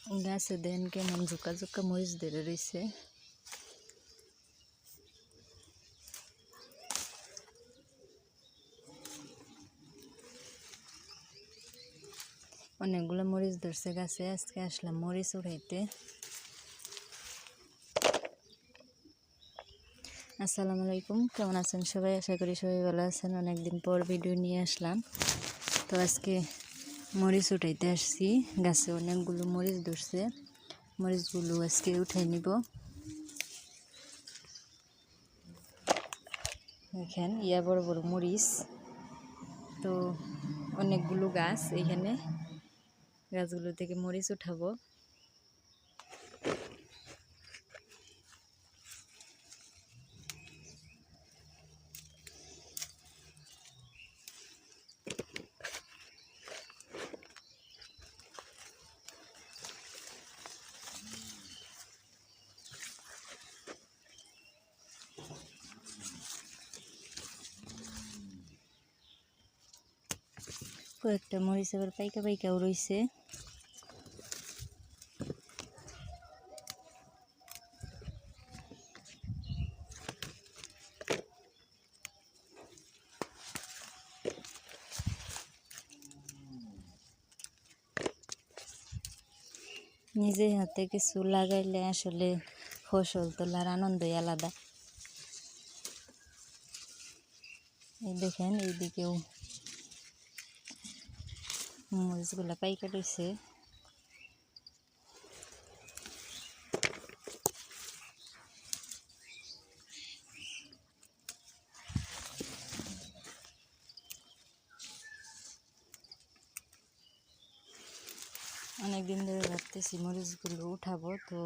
গাছে দেন কেমন ঝুঁকা ঝুঁকা মরিচ ধরে রয়েছে। অনেকগুলো মরিচ ধরছে গাছে। আজকে আসলাম মরিচ উঠাইতে। আসসালামু আলাইকুম, কেমন আছেন সবাই? আশা করি সবাই ভালো আছেন। অনেকদিন পর ভিডিও নিয়ে আসলাম। তো আজকে মরিচ উঠাইতে আসছি। গাছে অনেকগুলো মরিচ ধরছে, মরিচগুলো আজকে উঠাই নিব। দেখেন বড় বড় মরিচ। তো অনেকগুলো গাছ, এইখানে গাছগুলো থেকে মরিচ উঠাবো। কয়েকটা মরিচ আবার পাইকা পাইকাও রয়েছে। নিজে হাতে কিছু লাগাইলে আসলে ফসল তোলার আনন্দই আলাদা। এই দেখেন এইদিকেও মরিচগুলা পাইকা রয়েছে। অনেকদিন ধরে ভাবতেছি মরিচগুলো উঠাবো, তো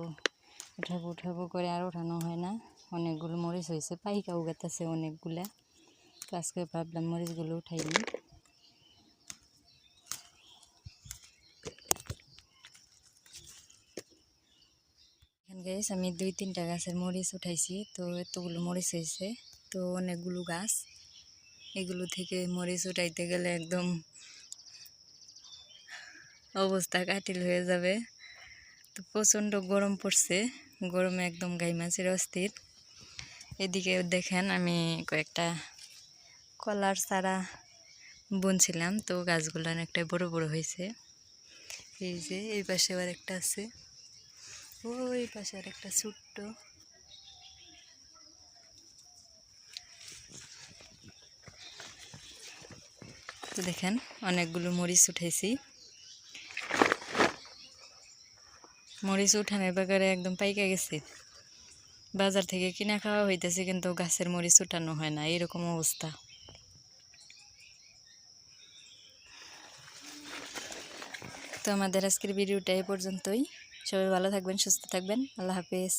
উঠাবো করে আর ওঠানো হয় না। অনেকগুলো মরিচ হয়েছে, পাইকা উগাতেছে অনেকগুলা। তো আজকে ভাবলাম মরিচগুলো উঠাই নিই। এখানে গাইস আমি 2-3টা গাছের মরিচ উঠাইছি। তো এতগুলো মরিচ হয়েছে, তো অনেকগুলো গাছ। এগুলো থেকে মরিচ উঠাইতে গেলে একদম অবস্থা কাটিল হয়ে যাবে। তো প্রচণ্ড গরম পড়ছে, গরমে একদম গাইমাছির অস্থির। এদিকে দেখেন আমি কয়েকটা কলার চারা বুনছিলাম, তো গাছগুলো অনেকটা বড় বড় হয়েছে। এই যে এই পাশে আবার একটা আছে, ওই পাশে আর একটা ছোট্ট। তো দেখেন অনেকগুলো মরিচ উঠেছি। মরিচ উঠানোর বাগারে একদম পাইকা গেছে। বাজার থেকে কিনা খাওয়া হইতেছে, কিন্তু গাছের মরিচ উঠানো হয় না, এরকম অবস্থা। তো আমাদের আজকের ভিডিওটা এই পর্যন্তই। সবাই ভালো থাকবেন, সুস্থ থাকবেন। আল্লাহ হাফেজ।